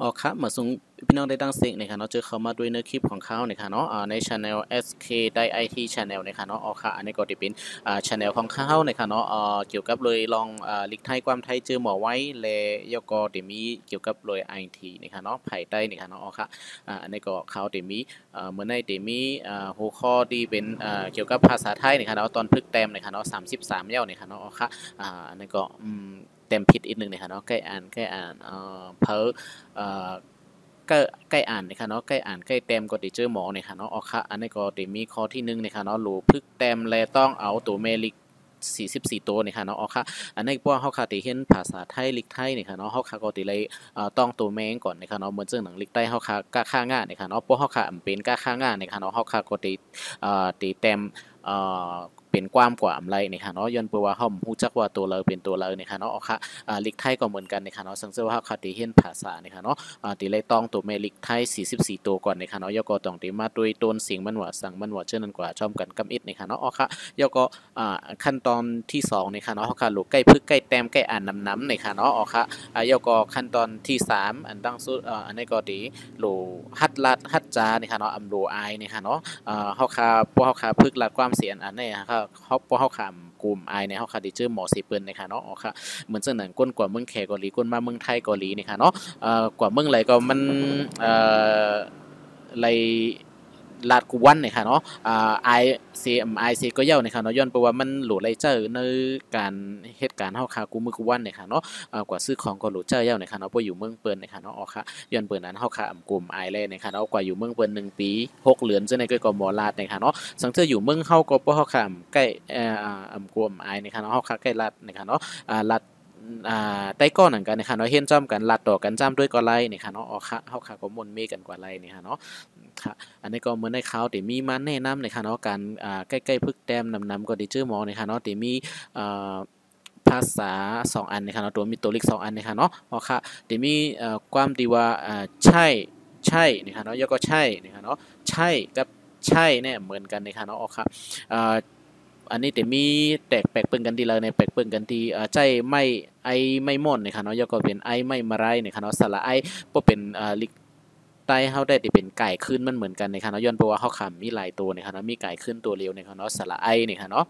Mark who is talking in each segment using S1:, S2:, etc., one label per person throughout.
S1: อ๋อครับเหมือนสงพี่น้องได้ตั้งเสียงนะครับเนาะเจอเข้ามาด้วยเนื้อคลิปของเขานะครับเนาะใน channel SK ได้ IT Channel นะครับเนาะอ๋อค่ะอันนี้ก็จะเป็นchannel ของเขานะครับเนาะเกี่ยวกับเลยลองลิกไทยความไทยเจอหมอไว้และยก็จะมีเกี่ยวกับเลย IT นะครับเนาะภายใต้นะครับเนาะอ๋อค่ะอันนี้ก็เขาจะมีเมื่อในจะมีหัวข้อที่เป็นเกี่ยวกับภาษาไทยนะครับเนาะตอนพึกแต้มนะครับเนาะ33เย้านะครับเนาะอ๋อค่ะอันนี้ก็เต็มผิดอีกหนึ่งนะครับเนาะใกล้อ่านเพอเอ่อใกล้อ่านนะครับเนาะใกล้อ่านใกล้เต็มก็ติเจอหมอเนี่ยค่ะเนาะอ๋อค่ะอันนี้ก็ติมีข้อที่หนึ่งนะคะเนาะหลูพึกเต็มและต้องเอาตัวเมลิก44ตัวเนี่ยค่ะเนาะอ๋อค่ะอันนี้พวกเขาค่ะติเห็นภาษาไทยลิกไทยเนี่ยค่ะเนาะเขาค่ะก็ติเลยต้องตัวแมงก่อนนะคะเนาะเหมือนเรื่องหนังลิกไทยเขาค่ะกล้าค่างานเนี่ยค่ะเนาะพวกเขาค่ะเป็นกล้าค่างานเนี่ยค่ะเนาะเขาค่ะก็ติเต็มเอ่อเป็นความกว่าอำไรเนี่ยค่ะเนาะย้อนเปื่อว่าเขาฮู้จักว่าตัวเราเป็นตัวเราเนี่ยค่ะเนาะอ๋อค่ะลิกไทยก็เหมือนกันเนี่ยค่ะเนาะซึ่งว่าเขาค่ะติเห็นภาษาเนี่ยค่ะเนาะ ตีเลยต้องตัวเมลิกไทย44ตัวก่อนในค่ะเนาะยก็ต้องตีมาด้วยต้นเสียงมันว่าสั่งมันว่าเช่นนั้นกว่าชอมกันกำอิดในค่ะเนาะอ๋อค่ะยก็ขั้นตอนที่2ในค่ะเนาะเขาค่ะลูกใกล้พึกใกล้แต้มใกล้อ่านน้ำในค่ะเนาะอ๋อค่ะยก็ขั้นตอนที่3อันดังสุดอันนี้ก็ตีโหลฮัดลัดฮัดจาในค่ะเนาะอำโลไอในค่ะเนาะเขาค่ะพวกเขาค่ะพึกลัดความเสียนอันนี้ค่ะเขาพวกเขาค่ะกลุ่มไอในเขาค่ะดิเจอหมอสีเปิ้นในค่ะเนาะอ๋อค่ะเหมือนเสนอก้นกว่าเมืองแขกเกาหลีก้นมาเมืองไทยเกาหลีในค่ะเนาะ กว่าเมืองไรก็มันไรลาดกุวันเนี่ยค่ะเนาะไอซีก็เย่าเนี่ยค่ะเนาะย้อนไปว่ามันหลูไรเจอในการเหตุการณ์เฮาคากูมือกุวันเนี่ยค่ะเนาะกว่าซื้อของก็หลูเจอเย่าเนี่ยค่ะเนาะพออยู่เมืองเปิ้นเนี่ยค่ะเนาะอ๋อค่ะย้อนเปิ้นนั้นเฮาคาอำกลุ่มไอเลยเนี่ยค่ะเนาะกว่าอยู่เมืองเปิ้น1 ปี6 เดือนจังได๋ก็หมอลาดเนี่ยค่ะเนาะสังเทื่ออยู่เมืองเฮาก็บ่เฮาคาใกล้อำกลุ่มไอเนี่ยค่ะเนาะเฮาคาใกล้ลาดเนี่ยค่ะเนาะลัด ใต้ก้อนหนังกันนะคะเนาะเห็นจ้ำกันลัดต่อกันจ้ำด้วยกอไล่นี่ค่ะเนาะอ๋อค่ะเฮาค่ะก็มนเมกันกว่าไล่นี่ค่ะเนาะค่ะอันนี้ก็เหมือนในข่าวที่มีมาแนะนำนะคะเนาะการใกล้ๆพึกแต้มนำๆก็ได้ชื่อหมอนะคะเนาะที่มีอ่าภาษา2อันนะคะเนาะตัวมีตัวเลข2อันนะคะเนาะอ๋อค่ะที่มีความที่ว่าใช่ใช่นะคะเนาะแล้วก็ใช่นะคะเนาะใช่กับใช่เนี่ยเหมือนกันนะคะเนาะอ๋อค่ะอ่า อันนี้แต่มีแตกแปลกเปิงกันทีละในแปลกเปิงกันทีใจไม่ไอไม่ม่อนนะครับเนาะยกก็เป็นไอไม่มาไรนะครับเนาะสระไอบ่เป็นลิกใต้เฮาได้ที่เป็นไก่ขึ้นมันเหมือนกันนะครับเนาะย้อนเพราะว่าเฮาขำมีหลายตัวนะครับเนาะมีไก่ขึ้นตัวเดียวนะครับเนาะสระไอนี่ครับเนาะ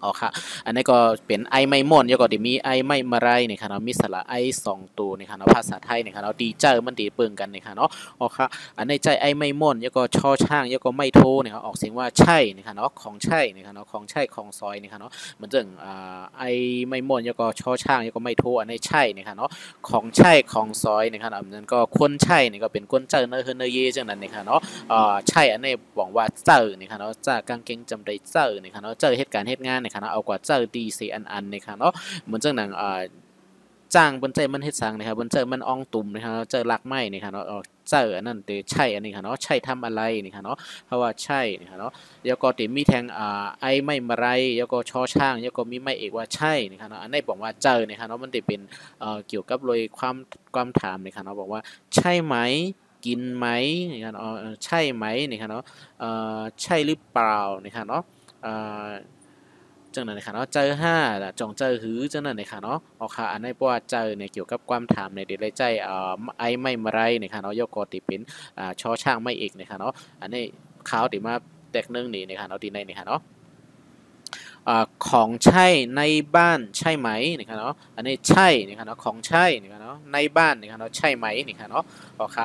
S1: อ๋อค่ะอันนี้ก็เป็นไอไม่ม่อนแล้วก็จะมีไอไม่มาไรนี่ค่ะเนาะมีสระไอ2 ตัวนี่ค่ะเนาะภาษาไทยนี่ค่ะเนาะดีเจอมันดีเปิงกันนี่ค่ะเนาะอ๋อค่ะอันในใจไอไม่ม่อนแล้วก็ชอช่างแล้วก็ไม่โทนี่ค่ะออกเสียงว่าใช่นี่ค่ะเนาะของใช่นี่ค่ะเนาะของใช่ของซอยนี่ค่ะเนาะเหมือนจังไอไม่ม่อนแล้วก็ชอช่างแล้วก็ไม่โทอันนี้ใช่นี่ค่ะเนาะของใช่ของซอยนี่ค่ะอันนั้นก็คนใช่นี่ก็เป็นคนเจอเนอเฮเนเยจังนั้นนี่ค่ะเนาะ ใช่อันนี้บอกว่าเจอนี่ค่ะเนาะเจอกางเกงจำได้เจอนี่ค่ะเนาะเจอเหตุการณ์เหตุงานนี่ค่ะเนาะเอากว่าเจอดีซีอันนี่ค่ะเนาะเหมือนจังหนังจ้างบนใจมันเฮ็ดสังนะครับบนใจมันอ่องตุ่มนะครับเจอลักไม้นี่ค่ะเนาะเจออันนั้นเตใช่อันนี้ค่ะเนาะใช่ทำอะไรนี่ค่ะเนาะเพราะว่าใช่นี่ค่ะเนาะแล้วก็ติมีแทงไอไม่มาไรแล้วก็ชอช่างแล้วก็มีไม่เอกว่าใช่นี่ค่ะเนาะอันนี้บอกว่าเจอนี่ค่ะเนาะมันจะเป็นเกี่ยวกับเลยความถามนี่ค่ะเนาะบอกว่าใช่ไหม กินไหมนี่ครับใช่ไหมนี่ครับเนาะใช่หรือเปล่านี่ครับเนาะเอ่อจังนั้นนะครับเนาะเจอห้าจงเจอหือจังนั้นนะครับเนาะโอเคอันนี้เพราะว่าเจอเนี่ยเกี่ยวกับความถามในเดลใจไอไม่มาไรนะครับเนาะยกกอติเป็นชอช่างไม่เอกนะครับเนาะอันนี้ข่าวติมาแตกหนึ่งนี่นะครับเนาะตีในนี่ครับเนาะของใช่ในบ้านใช่ไหมนี่ครับเนาะอันนี้ใช่นี่ครับเนาะของใช่นี่ครับเนาะในบ้านนี่ครับเนาะใช่ไหมนี่ครับเนาะโอเค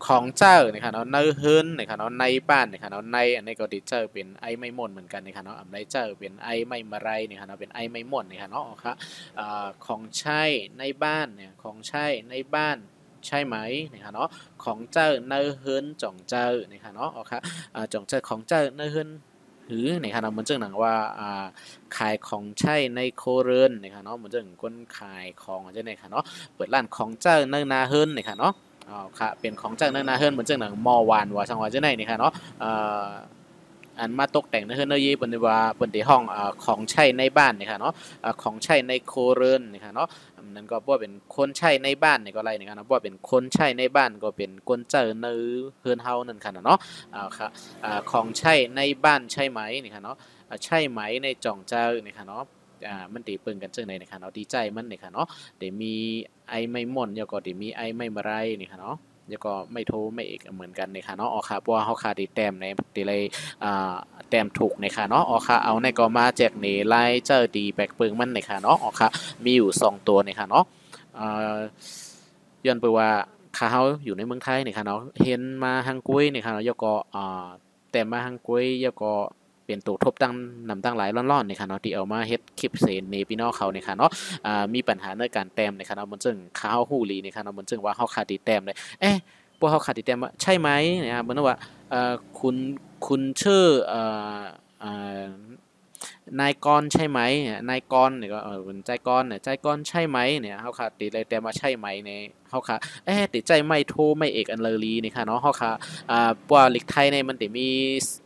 S1: ของเจ้าเนี่ยค่ะเนาะในเฮือนเนี่ยค่ะเนาะในบ้านเนี่ยค่ะเนาะในอันนี้ก็ดิเจอเป็นไอไม่ม่นเหมือนกันเนี่ยค่ะเนาะในเจอเป็นไอไม่มาไรเนี่ยค่ะเนาะเป็นไอไม่ม่นเนี่ยค่ะเนาะค่ะของใช้ในบ้านเนี่ยของใช้ในบ้านใช่ไหมเนี่ยค่ะเนาะของเจ้าในเฮือนจ่องเจ้าเนี่ยค่ะเนาะค่ะจ่องเจ้าของเจ้าในเฮือนหือเนี่ยค่ะเนาะเหมือนเจ้าหนังว่าขายของใช้ในโคเรือนเนี่ยค่ะเนาะเหมือนเจ้าคนขายของใช่ไหมค่ะเนาะเปิดร้านของเจ้าในนาเฮือนเนี่ยค่ะเนาะ อ๋อค่ะเป็นของจากเนื้อนาเฮิรนเหมือนจากหนังมอวานว่าสังวาจะไหนนี่ค่ะเนาะอันมาตกแต่งเนื้อเฮิรนเนื้อยีเป็นว่าเป็นที่ห้องของใช้ในบ้านนี่ค่ะเนาะของใช้ในโคเรือนนี่ค่ะเนาะนั่นก็บ่เป็นคนใช้ในบ้านนี่ก็อะไรนี่ค่ะเนาะบ่เป็นคนใช้ในบ้านก็เป็นคนเจอในเฮือนเฮานั่นค่ะเนาะค่ะของใช้ในบ้านใช่ไหมนี่ค่ะเนาะใช่ไหมในจ่องเจอนี่ค่ะเนาะ มันตีเปิงกันเจอในนะคะเนาะดีใจมันนะคะเนาะเดี๋ยวมีไอไม่ม่อนแล้วก็เดี๋ยวมีไอไม่มาไรนี่ค่ะเนาะแล้วก็ไม่โทรไม่เอกเหมือนกันนะคะเนาะออค่ะเพราะว่าเขาขาดีแต้มในตีเลยแต้มถูกนะคะเนาะออค่ะเอาในก็มาแจกนี่ไล่เจอดีแบกเปิงมันนะคะเนาะออค่ะมีอยู่2ตัวนะคะเนาะย้อนไปว่าขาเฮาอยู่ในเมืองไทยนี่ค่ะเนาะเห็นมาฮังกุ้ยนี่ค่ะเนาะยก็แต่มาฮังกุ้ยยก็เป็นตัวทบตั้งนำตั้งหลายร่อนๆนี่ค่ะเนาะที่เอามาเฮ็ดคลิปเสนในพี่น้องเขานี่ค่ะเนาะมีปัญหาในการแต้มนี่ค่ะเนาะมันจึงขาเฮาฮู้ลีนี่ค่ะเนาะมันจึงว่าเฮาขาดดีแต้มเลยพวกเฮาขาดดีแต้มใช่ไหมนะครับเหมือนว่าคุณชื่อนายกรใช่ไหมนายกรเนี่ยก็เป็นใจกรเนี่ยใจกรใช่ไหมเนี่ยเขาค่ะติเลยแต่มาใช่ไหมเนี่ยเขาค่ะติดใจไม่โทรไม่เอกอันเลอรีนี่ค่ะเนาะเขาค่ะปัวลิกไทยเนี่ยมันติมี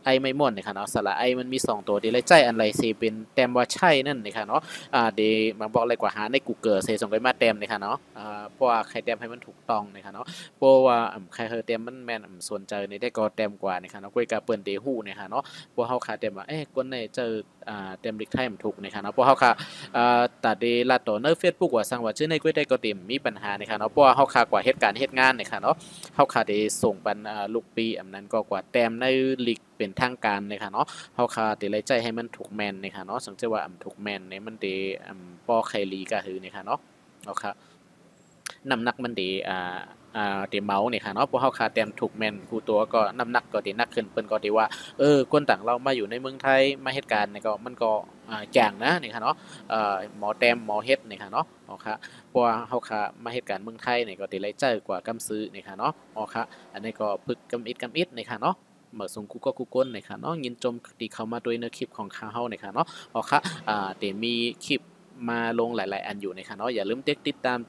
S1: ไอไม่ม่วนนี่ค่ะเนาะสระไอมันมี2ตัวติเลยใจอันไรเซเป็นแต้มว่าใช่นั่นนี่ค่ะเนาะเดมาบอกอะไรกว่าหาใน Google เซส่งไปมาแต้มนี่ค่ะเนาะเพราะว่าใครแต้มให้มันถูกต้องนี่ค่ะเนาะเพราะว่าใครแต้มมันแม่นสนใจในได้ก็แต้มกว่านี่ค่ะเนาะคุยกับเปิ้นเดฮู้นี่ค่ะเนาะพวกเขาขาแต้มว่าคนไหนเจอเต็มลิกไทม์ถูกนะครับเนาะเพราะเขาค่ะตัดดีลาดต่อในเฟซบุ๊กว่าสั่งว่าชื่อในกุ้ยได้ก็เต็มมีปัญหานะครับเนาะเพราะว่าเขาค่ะกว่าเหตุการณ์เหตุงานนะครับเนาะเขาค่ะได้ส่งปันลูกปีอันนั้นก็กว่าแต้มในลีกเป็นทางการนะครับเนาะเขาค่ะได้ไล่ใจให้มันถูกแมนนะครับเนาะสังเกตว่าถูกแมนเนี่ยมันได้ป้อไคลีก็คือนะครับเนาะเขาค่ะน้ำหนักมันดีเตียเมาส์นี่ค่ะเนาะพวกเขาคาเต็มถูกแมนกูตัวก็น้ำหนักก็ตีนักขึ้นเปิ้นก็ตีว่าคนต่างเรามาอยู่ในเมืองไทยมาเหตุการณ์นี่ก็มันก็จางนะนี่ค่ะเนาะหมอแต้มหมอเฮ็ดนี่ค่ะเนาะอ๋อค่ะเพราะว่าเขาคามาเหตุการณ์เมืองไทยนี่ก็ตีไรเจอกว่ากำซื้อนี่ค่ะเนาะอ๋อค่ะอันนี้ก็พึกกำอิดนี่ค่ะเนาะเมื่อส่งกูก็กูก้นนี่ค่ะเนาะยินจมตีเข้ามาโดยในคลิปของข้าเฮานี่ค่ะเนาะอ๋อค่ะเดี๋ยวมีคลิปมาลงหลายๆอันอยู่นี่ค่ะเนาะอย่าลืมติดตาม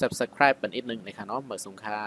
S1: subscribe เป็นอีกหนึ่งนะคะเนาะเหมือนสงค่า